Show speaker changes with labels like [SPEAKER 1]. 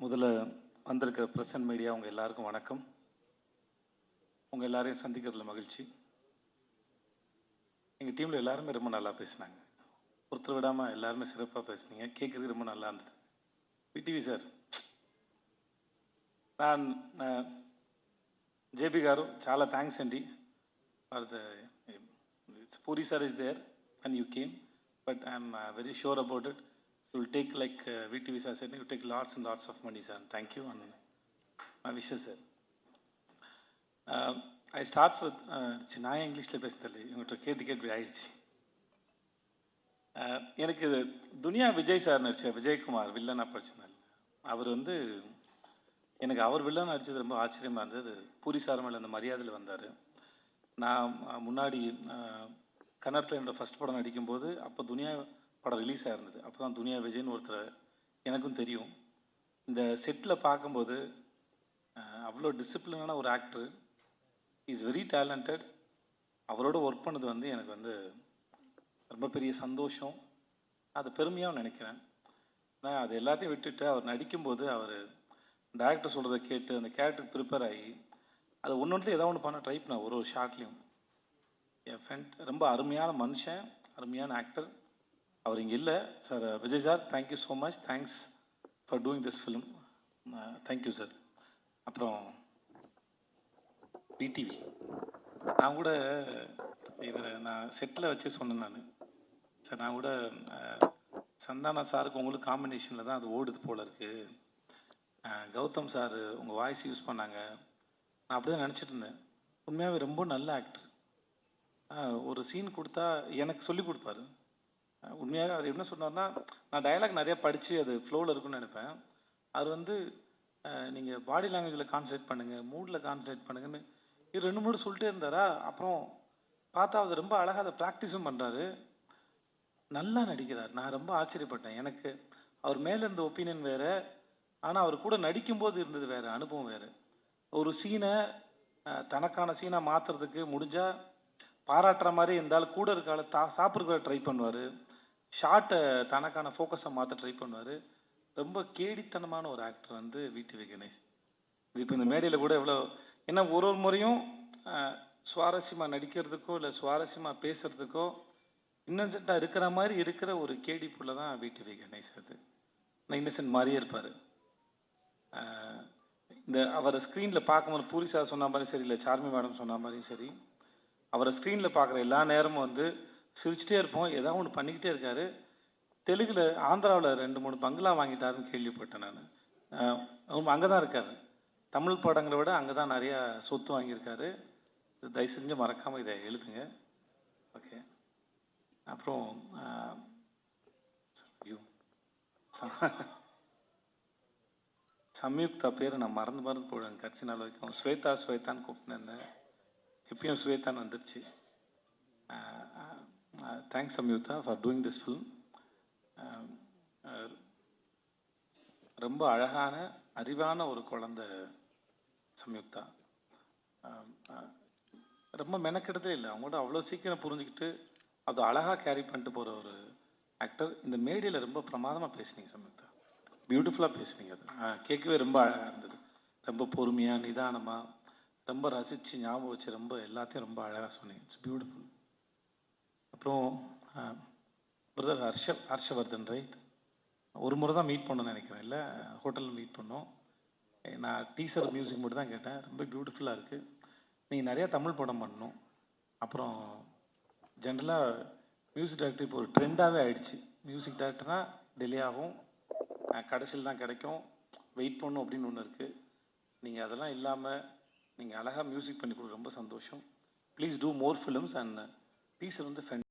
[SPEAKER 1] முதல்ல வந்திருக்கிற press and media உங்கள் எல்லாருக்கும் வணக்கம். உங்கள் எல்லாரையும் சந்திக்கிறதுல மகிழ்ச்சி. எங்கள் டீமில் எல்லாருமே ரொம்ப நல்லா பேசினாங்க. ஒருத்தர் விடாமல் எல்லாருமே சிறப்பாக பேசுனீங்க. கேட்குறதுக்கு ரொம்ப நல்லா இருந்தது. విటివి సార్, நான் జేపీ గారు చాలా థ్యాంక్స్ అండి for the Puri sir is there and you came, but I'm very sure about it. You will take, like VTV sir said, you take lots and lots of money, sir. Thank you and my wishes, sir. I starts with நான் இங்கிலீஷில் பேசுகிறதில்ல, இவங்கள்ட்ட கேட்டு ஆயிடுச்சு. எனக்கு துனியா Vijay sir நடித்த விஜயகுமார் வில்லனாக படிச்சிருந்தார். அவர் எனக்கு அவர் villain நடித்தது ரொம்ப ஆச்சரியமாக இருந்தது. பூரி சார் மேலே அந்த மரியாதையில் வந்தார். நான் முன்னாடி கன்னடத்தில் என்னோடய ஃபஸ்ட் படம் நடிக்கும்போது அப்போ துனியா படம் ரிலீஸ் ஆகிருந்தது. அப்போ தான் துனியா விஜய்னு ஒருத்தர் எனக்கும் தெரியும். இந்த செட்டில் பார்க்கும்போது அவ்வளோ டிசிப்ளினான ஒரு ஆக்டர், இஸ் வெரி டேலண்டட். அவரோட ஒர்க் பண்ணது எனக்கு ரொம்ப பெரிய சந்தோஷம். அது பெருமையாக நினைக்கிறேன். ஆனால் அது எல்லாத்தையும் விட்டுட்டு அவர் நடிக்கும்போது அவர் டேரக்டர் சொல்கிறத கேட்டு அந்த கேரக்டருக்கு ப்ரிப்பேர் ஆகி அதை ஒன்று ஏதாவது ஒன்று பண்ண ட்ரை பண்ணேன். ஒரு ஷார்ட்லேயும் என் ஃப்ரெண்ட் ரொம்ப அருமையான மனுஷன், அருமையான ஆக்டர். அவர் இங்கே இல்லை sir. Vijay sir, thank you so much. Thanks for doing this film. Thank you sir. அப்புறம் விடிவி, நான் கூட நான் செட்டில் வச்சு சொன்னேன். சார், நான் கூட சந்தானா சாருக்கு உங்களுக்கு காம்பினேஷனில் தான் அது ஓடுது போல் இருக்குது. கௌதம் சார் உங்கள் வாய்ஸ் யூஸ் பண்ணாங்க. நான் அப்படி தான் நினச்சிட்டு இருந்தேன். உண்மையாகவே ரொம்ப நல்ல ஆக்டர். ஒரு சீன் கொடுத்தா எனக்கு சொல்லி கொடுப்பாரு. உண்மையாக அவர் என்ன சொன்னார்னா, நான் டயலாக் நிறையா படித்து அது ஃப்ளோவில் இருக்குன்னு நினைப்பேன். அவர் நீங்கள் பாடி லாங்குவேஜில் கான்சன்ட்ரேட் பண்ணுங்கள், மூடில் கான்சன்ட்ரேட் பண்ணுங்கன்னு இது 2-3 சொல்லிட்டே இருந்தாரா. அப்புறம் பார்த்தா அது ரொம்ப அழகாக அதை ப்ராக்டிஸும் பண்ணுறாரு. நல்லா நடிக்கிறார். நான் ரொம்ப ஆச்சரியப்பட்டேன். எனக்கு அவர் மேலே இருந்த ஒப்பீனியன் வேறு, ஆனால் அவர் கூட நடிக்கும்போது இருந்தது வேறு, அனுபவம் வேறு. ஒரு சீனை தனக்கான சீனாக மாற்றுறதுக்கு முடிஞ்சால் பாராட்டுற மாதிரி இருந்தாலும் கூட இருக்கால சாப்பிட்றதுக்கு ட்ரை பண்ணுவார். ஷார்ட்டை தனக்கான ஃபோக்கஸை மாற்ற ட்ரை பண்ணுவார். ரொம்ப கேடித்தனமான ஒரு ஆக்டர் விடிவி கணேஷ். இது இப்போ இந்த மேடையில் கூட எவ்வளோ ஏன்னா ஒரு முறையும் சுவாரஸ்யமாக நடிக்கிறதுக்கோ இல்லை சுவாரஸ்யமாக பேசுகிறதுக்கோ இன்னசென்ட்டாக இருக்கிற மாதிரி இருக்கிற ஒரு கேடி புள்ள தான் விடிவி கணேஷ். அது நான் இன்னசென்ட் மாதிரியே இருப்பார். இந்த அவரை ஸ்க்ரீனில் பார்க்கும்போது பூரி சார் சொன்ன மாதிரி சரி, இல்லை சார்மி மேடம் சொன்ன மாதிரியும் சரி, அவரை ஸ்க்ரீனில் பார்க்குற எல்லா நேரமும் சிரிச்சிட்டே இருப்போம். ஏதாவது ஒன்று பண்ணிக்கிட்டே இருக்கார். தெலுங்கில் ஆந்திராவில் 2-3 பங்களா வாங்கிட்டாருன்னு கேள்விப்பட்டேன் நான். அங்கே தான் இருக்கார். தமிழ் படங்களை விட அங்கே தான் நிறையா சொத்து வாங்கியிருக்காரு. தயவு செஞ்சு மறக்காமல் இதை எழுதுங்க. ஓகே. அப்புறம் சம்யுக்தா பேர் நான் மறந்து போடுவேன் கடைசி நாள் வரைக்கும். ஸ்வேதான்னு கூப்பிட்டுருந்தேன். எப்பயும் ஸ்வேதான் வந்துருச்சு. Thanks Samyuktha for doing this film. ரொம்ப அழகான அறிவான ஒரு குழந்தை சம்யுக்தா. ரொம்ப மெனக்கெடுதே இல்லை. அவங்களோட அவ்வளோ சீக்கிரம் புரிஞ்சுக்கிட்டு அது அழகாக கேரி பண்ணிட்டு போகிற ஒரு ஆக்டர். இந்த மேடையில் ரொம்ப பிரமாதமாக பேசுனீங்க சம்யுக்தா. பியூட்டிஃபுல்லாக பேசுனீங்க. அது கேட்கவே ரொம்ப அழகாக இருந்தது. ரொம்ப பொறுமையாக நிதானமாக ரொம்ப ரசித்து ஞாபகம் வச்சு ரொம்ப எல்லாத்தையும் ரொம்ப அழகாக சொன்னீங்க. It's beautiful. அப்புறம் பிரதர் ஹர்ஷவர்தன், ரைட்? ஒரு முறை தான் மீட் பண்ணணும்னு நினைக்கிறேன், இல்லை ஹோட்டலில் மீட் பண்ணோம். நான் டீசர் மியூசிக் மட்டும் தான் கேட்டேன். ரொம்ப பியூட்டிஃபுல்லாக இருக்குது. நீங்கள் நிறையா தமிழ் படம் பண்ணணும். அப்புறம் ஜென்ரலாக மியூசிக் டைரக்டர் இப்போ ஒரு ட்ரெண்டாகவே ஆகிடுச்சு. மியூசிக் டைரக்டர்னால் டிலே ஆகும், கடைசியில் தான் கிடைக்கும், வெயிட் பண்ணணும் அப்படின்னு ஒன்று இருக்குது. நீங்கள் அதெல்லாம் இல்லாமல் நீங்கள் அழகாக மியூசிக் பண்ணி கொடுக்க ரொம்ப சந்தோஷம். Please do more films. And teaser